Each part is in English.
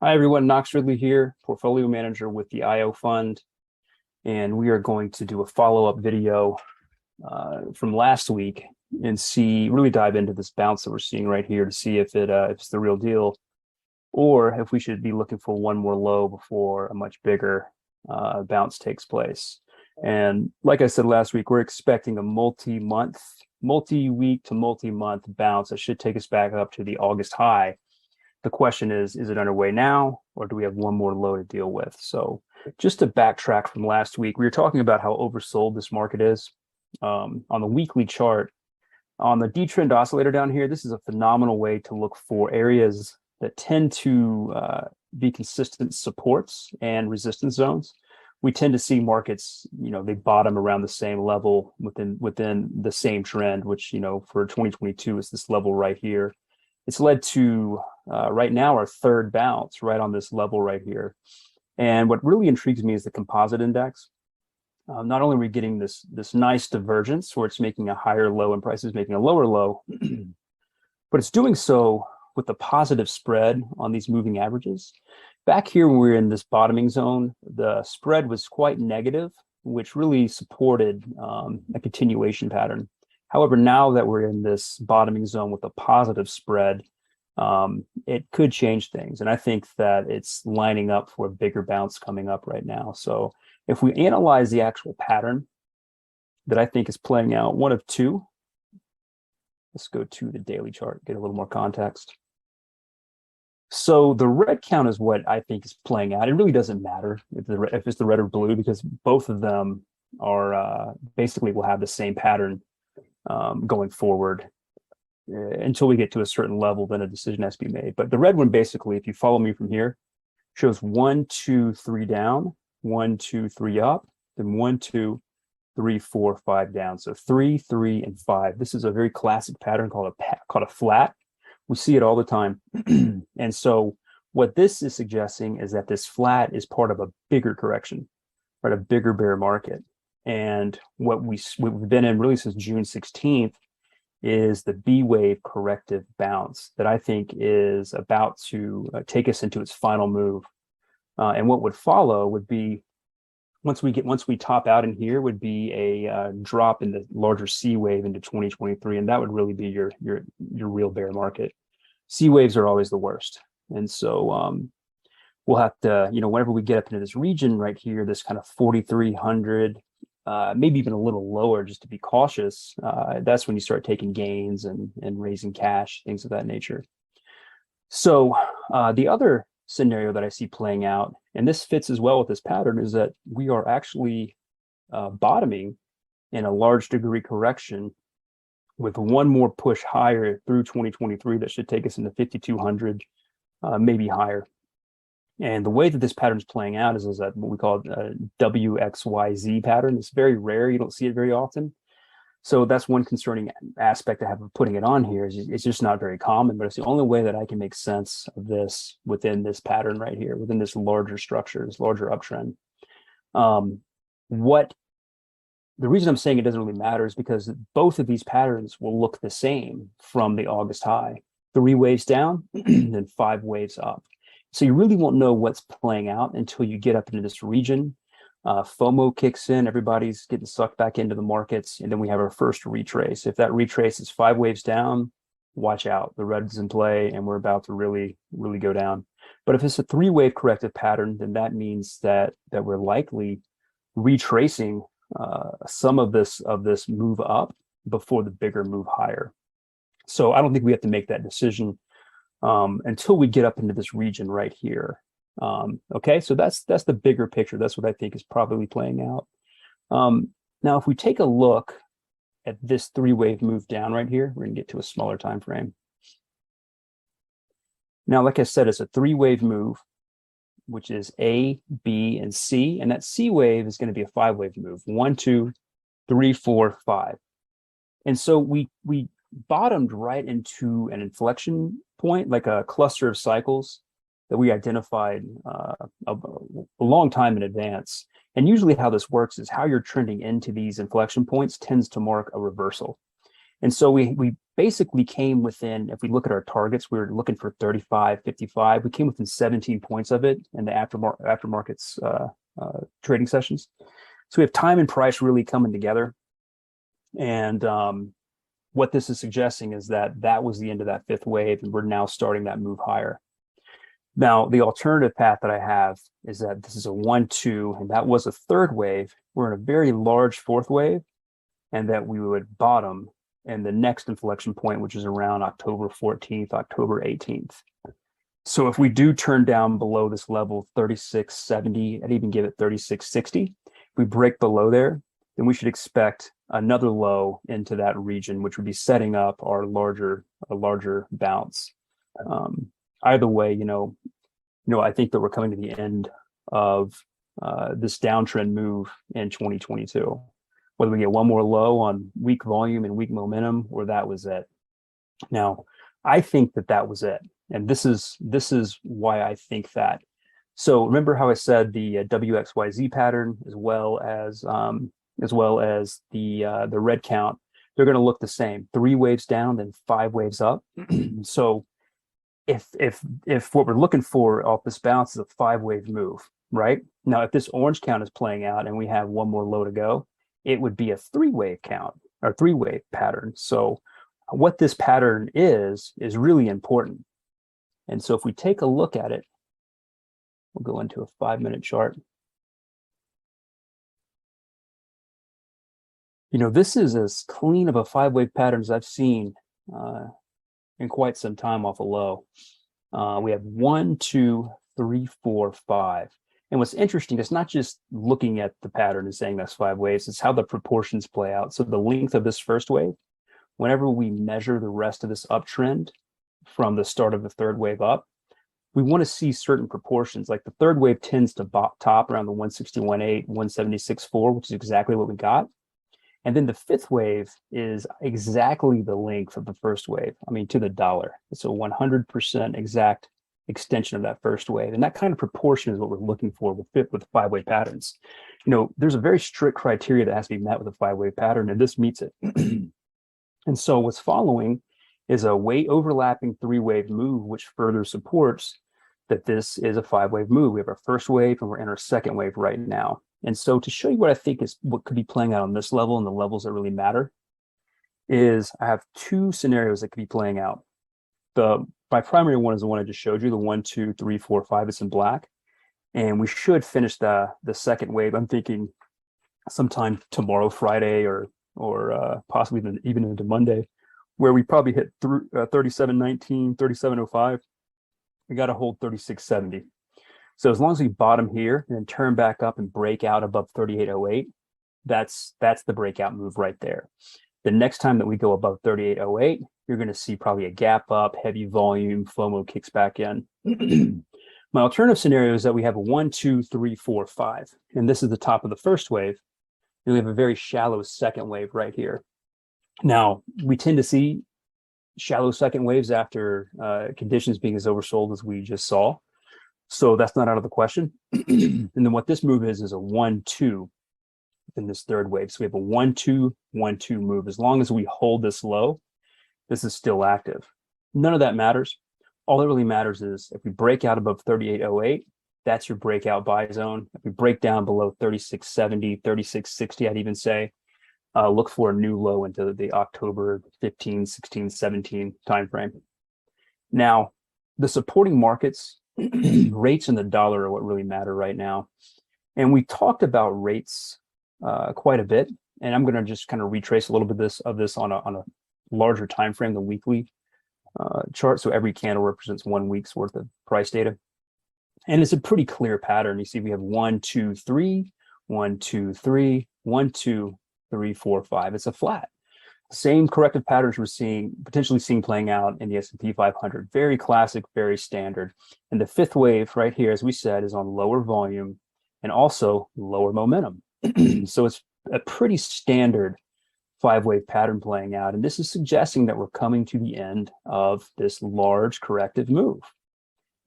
Hi everyone, Knox Ridley here, portfolio manager with the IO Fund, and we are going to do a follow-up video from last week and really dive into this bounce that we're seeing right here to see if it's the real deal, or if we should be looking for one more low before a much bigger bounce takes place. And like I said last week, we're expecting a multi-week to multi-month bounce that should take us back up to the August high. The question is it underway now, or do we have one more low to deal with? So just to backtrack from last week, we were talking about how oversold this market is. On the weekly chart, on the D-trend oscillator down here, this is a phenomenal way to look for areas that tend to be consistent supports and resistance zones. We tend to see markets, they bottom around the same level within the same trend, which, for 2022 is this level right here. It's led to right now our third bounce right on this level right here. And what really intrigues me is the composite index. Not only are we getting this nice divergence where it's making a higher low and prices making a lower low, but it's doing so with a positive spread on these moving averages. Back here when we were in this bottoming zone, the spread was quite negative, which really supported a continuation pattern. However, now that we're in this bottoming zone with a positive spread, it could change things. And I think that it's lining up for a bigger bounce coming up right now. So if we analyze the actual pattern that I think is playing out, one of two. Let's go to the daily chart, get a little more context. So the red count is what I think is playing out. It really doesn't matter if it's the red or blue, because both of them are basically will have the same pattern going forward until we get to a certain level. Then a decision has to be made. But the red one, basically, if you follow me from here, shows 1, 2, 3 down, 1, 2, 3 up, then 1, 2, 3, 4, 5 down. So 3, 3, and 5. This is a very classic pattern called a flat. We see it all the time. And so what this is suggesting is that this flat is part of a bigger correction, right? A bigger bear market. And what we've been in really since June 16th is the B wave corrective bounce that I think is about to take us into its final move. And what would follow would be, once we top out in here, would be a drop in the larger C wave into 2023, and that would really be your real bear market. C waves are always the worst, and so we'll have to, whenever we get up into this region right here, this kind of 4,300. Maybe even a little lower, just to be cautious. That's when you start taking gains and raising cash, things of that nature. So the other scenario that I see playing out, and this fits as well with this pattern, is that we are actually bottoming in a large degree correction with one more push higher through 2023 that should take us into 5,200, maybe higher. And the way that this pattern is playing out is that what we call a WXYZ pattern. It's very rare. You don't see it very often. So that's one concerning aspect I have of putting it on here. It's just not very common, but it's the only way that I can make sense of this within this pattern right here, within this larger structure, this larger uptrend. The reason I'm saying it doesn't really matter is because both of these patterns will look the same from the August high. 3 waves down, then 5 waves up. So you really won't know what's playing out until you get up into this region. FOMO kicks in, everybody's getting sucked back into the markets, and then we have our first retrace. If that retrace is 5 waves down, watch out. The red's in play, and we're about to really, really go down. But if it's a 3-wave corrective pattern, then that means that we're likely retracing some of this move up before the bigger move higher. So I don't think we have to make that decision until we get up into this region right here. Okay, so that's the bigger picture. That's what I think is probably playing out. Now, if we take a look at this 3-wave move down right here, we're gonna get to a smaller time frame. Now, like I said, it's a 3-wave move, which is A, B, and C, and that C wave is going to be a 5-wave move. 1, 2, 3, 4, 5. And so we bottomed right into an inflection point, like a cluster of cycles that we identified a long time in advance. And usually how this works is how you're trending into these inflection points tends to mark a reversal. And so we basically came within, if we look at our targets, we were looking for 35, 55. We came within 17 points of it in the aftermarkets trading sessions. So we have time and price really coming together. And what this is suggesting is that that was the end of that fifth wave, and we're now starting that move higher. Now, the alternative path that I have is that this is a 1-2, and that was a third wave. We're in a very large fourth wave, and that we would bottom in the next inflection point, which is around October 14th, October 18th. So if we do turn down below this level, 36.70, I'd even give it 36.60. If we break below there, then we should expect another low into that region, which would be setting up our larger bounce. Either way, I think that we're coming to the end of this downtrend move in 2022. Whether we get one more low on weak volume and weak momentum, or that was it. Now, I think that was it, and this is why I think that. So remember how I said the WXYZ pattern, as well as the red count, they're going to look the same: 3 waves down, then 5 waves up. So if what we're looking for off this bounce is a 5-wave move, right? Now, if this orange count is playing out and we have one more low to go, it would be a 3-wave count or 3-wave pattern. So what this pattern is really important. And so if we take a look at it, we'll go into a 5-minute chart. This is as clean of a 5-wave pattern as I've seen in quite some time off a low. We have 1, 2, 3, 4, 5. And what's interesting is not just looking at the pattern and saying that's 5 waves, it's how the proportions play out. So the length of this first wave, whenever we measure the rest of this uptrend from the start of the third wave up, we want to see certain proportions. Like the third wave tends to top around the 161.8, 176.4, which is exactly what we got. And then the fifth wave is exactly the length of the first wave. I mean, to the dollar. It's a 100% exact extension of that first wave. And that kind of proportion is what we're looking for with 5-wave patterns. There's a very strict criteria that has to be met with a 5-wave pattern, and this meets it. And so what's following is a weight overlapping 3-wave move, which further supports that this is a 5-wave move. We have our first wave and we're in our second wave right now. And so to show you what I think is what could be playing out on this level and the levels that really matter is I have 2 scenarios that could be playing out. My primary one is the one I just showed you, the 1, 2, 3, 4, 5. It's in black. And we should finish the second wave. I'm thinking sometime tomorrow, Friday, or possibly even into Monday, where we probably hit 37.19, 37.05. We got to hold 36.70. So as long as we bottom here and then turn back up and break out above 38.08, that's the breakout move right there. The next time that we go above 38.08, you're going to see probably a gap up, heavy volume, FOMO kicks back in. My alternative scenario is that we have a 1, 2, 3, 4, 5. And this is the top of the first wave. And we have a very shallow second wave right here. Now, we tend to see shallow second waves after conditions being as oversold as we just saw. So that's not out of the question. And then what this move is a 1, 2 in this third wave. So we have a 1, 2, 1, 2 move. As long as we hold this low, this is still active. None of that matters. All that really matters is if we break out above 38.08, that's your breakout buy zone. If we break down below 36.70, 36.60, I'd even say, look for a new low into the October 15, 16, 17 timeframe. Now, the supporting markets, rates and the dollar are what really matter right now. And we talked about rates quite a bit. And I'm going to just kind of retrace a little bit of this on a larger time frame, the weekly chart. So every candle represents 1 week's worth of price data. And it's a pretty clear pattern. You see, we have 1, 2, 3, 1, 2, 3, 1, 2, 3, 4, 5. It's a flat. Same corrective patterns we're potentially seeing playing out in the S&P 500. Very classic, very standard. And the fifth wave right here, as we said, is on lower volume and also lower momentum. So it's a pretty standard 5-wave pattern playing out. And this is suggesting that we're coming to the end of this large corrective move.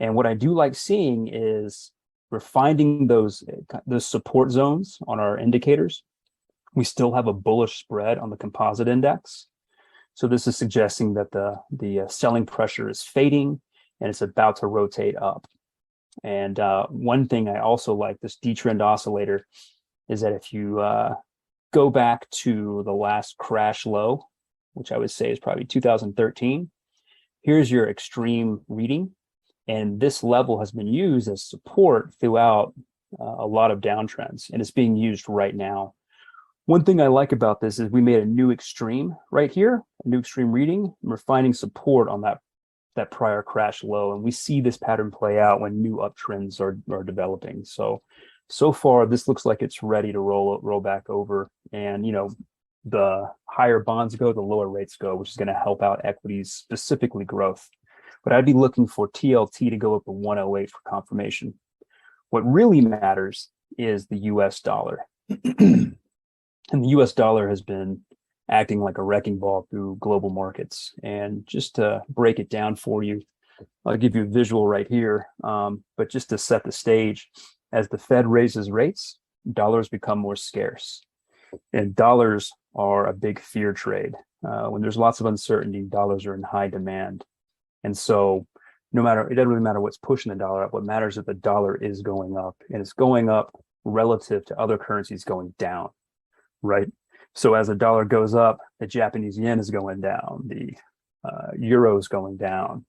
And what I do like seeing is we're finding those support zones on our indicators. We still have a bullish spread on the composite index. So this is suggesting that the selling pressure is fading and it's about to rotate up. And one thing I also like, this D-trend oscillator, is that if you go back to the last crash low, which I would say is probably 2013, here's your extreme reading. And this level has been used as support throughout a lot of downtrends, and it's being used right now. One thing I like about this is we made a new extreme right here, a new extreme reading, and we're finding support on that prior crash low. And we see this pattern play out when new uptrends are developing. So far, this looks like it's ready to roll back over. And, you know, the higher bonds go, the lower rates go, which is going to help out equities, specifically growth. But I'd be looking for TLT to go up to 108 for confirmation. What really matters is the US dollar. And the US dollar has been acting like a wrecking ball through global markets. And just to break it down for you, I'll give you a visual right here. But just to set the stage, as the Fed raises rates, dollars become more scarce. And dollars are a big fear trade. When there's lots of uncertainty, dollars are in high demand. And so it doesn't really matter what's pushing the dollar up. What matters is that the dollar is going up, and it's going up relative to other currencies going down, right? So as the dollar goes up, the Japanese yen is going down, the euro is going down,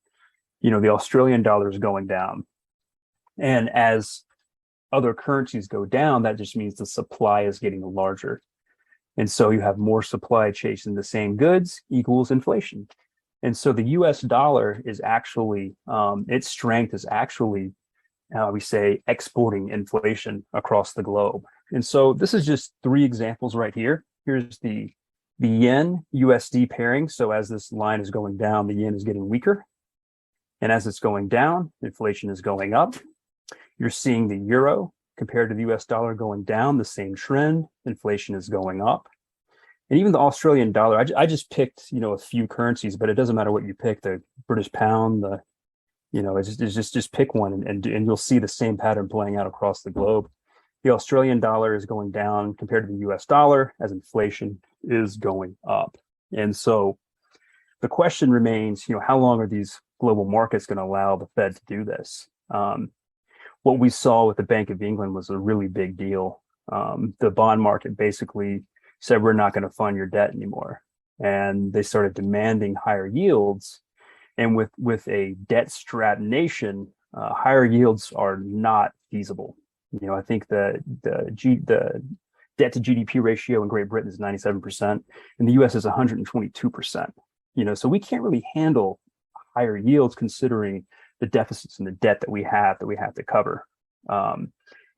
you know, the Australian dollar is going down. And as other currencies go down, that just means the supply is getting larger. And so you have more supply chasing the same goods equals inflation. And so the US dollar is actually, its strength is actually, we say, exporting inflation across the globe. And so this is just three examples right here. Here's the yen USD pairing. So as this line is going down, the yen is getting weaker. And as it's going down, inflation is going up. You're seeing the euro compared to the US dollar going down, the same trend, inflation is going up. And even the Australian dollar, I just picked, you know, a few currencies, but it doesn't matter what you pick, the British pound, it's just pick one and you'll see the same pattern playing out across the globe. The Australian dollar is going down compared to the US dollar as inflation is going up. And so the question remains, you know, how long are these global markets going to allow the Fed to do this? What we saw with the Bank of England was a really big deal. The bond market basically said, we're not going to fund your debt anymore. And they started demanding higher yields. And with a debt-strapped nation, higher yields are not feasible. You know, I think the debt to GDP ratio in Great Britain is 97%, and the US is 122%. You know, so we can't really handle higher yields considering the deficits and the debt that we have to cover. And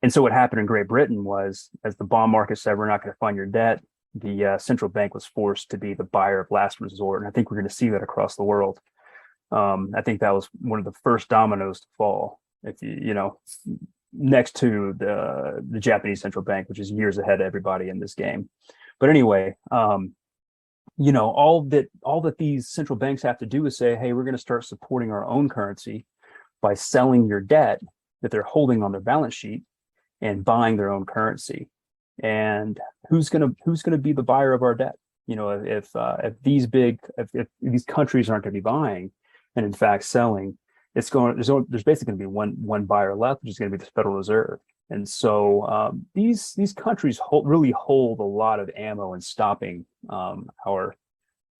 so what happened in Great Britain was, as the bond market said, we're not going to fund your debt, the central bank was forced to be the buyer of last resort. And I think we're going to see that across the world. I think that was one of the first dominoes to fall, if you know, next to the Japanese central bank, which is years ahead of everybody in this game. But anyway, you know, all that these central banks have to do is say, hey, we're going to start supporting our own currency by selling your debt that they're holding on their balance sheet and buying their own currency. And who's gonna be the buyer of our debt? You know, if these countries aren't going to be buying, and in fact selling, there's basically going to be one buyer left, which is going to be the Federal Reserve. And so these countries really hold a lot of ammo in stopping our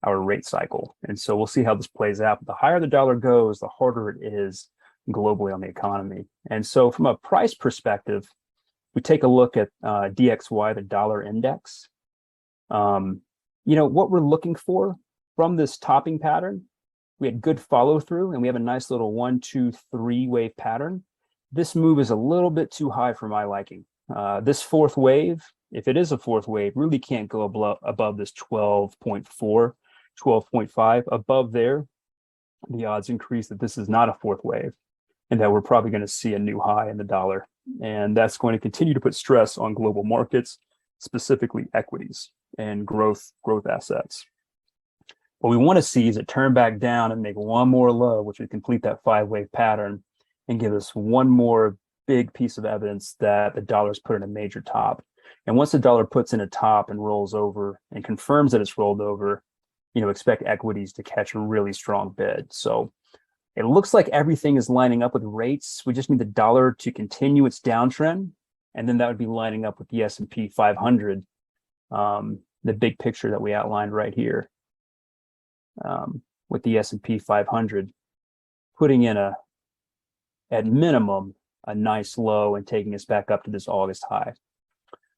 rate cycle. And so we'll see how this plays out. But the higher the dollar goes, the harder it is globally on the economy. And so from a price perspective, we take a look at DXY, the dollar index. You know, what we're looking for from this topping pattern, we had good follow through and we have a nice little 1, 2, 3 wave pattern. This move is a little bit too high for my liking. This fourth wave, if it is a fourth wave, really can't go above this 12.4, 12.5. Above there, the odds increase that this is not a fourth wave and that we're probably going to see a new high in the dollar. And that's going to continue to put stress on global markets, specifically equities and growth assets. What we want to see is it turn back down and make one more low, which would complete that 5-wave pattern and give us one more big piece of evidence that the dollar's put in a major top. And once the dollar puts in a top and rolls over and confirms that it's rolled over, expect equities to catch a really strong bid. So it looks like everything is lining up with rates. We just need the dollar to continue its downtrend, and then that would be lining up with the S&P 500, the big picture that we outlined right here, with the S&P 500 putting in at minimum, a nice low and taking us back up to this August high.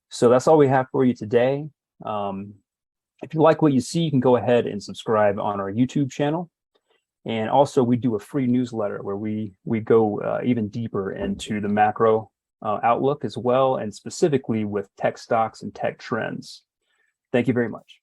So that's all we have for you today. If you like what you see, you can go ahead and subscribe on our YouTube channel. And also, we do a free newsletter where we go even deeper into the macro outlook as well, and specifically with tech stocks and tech trends. Thank you very much.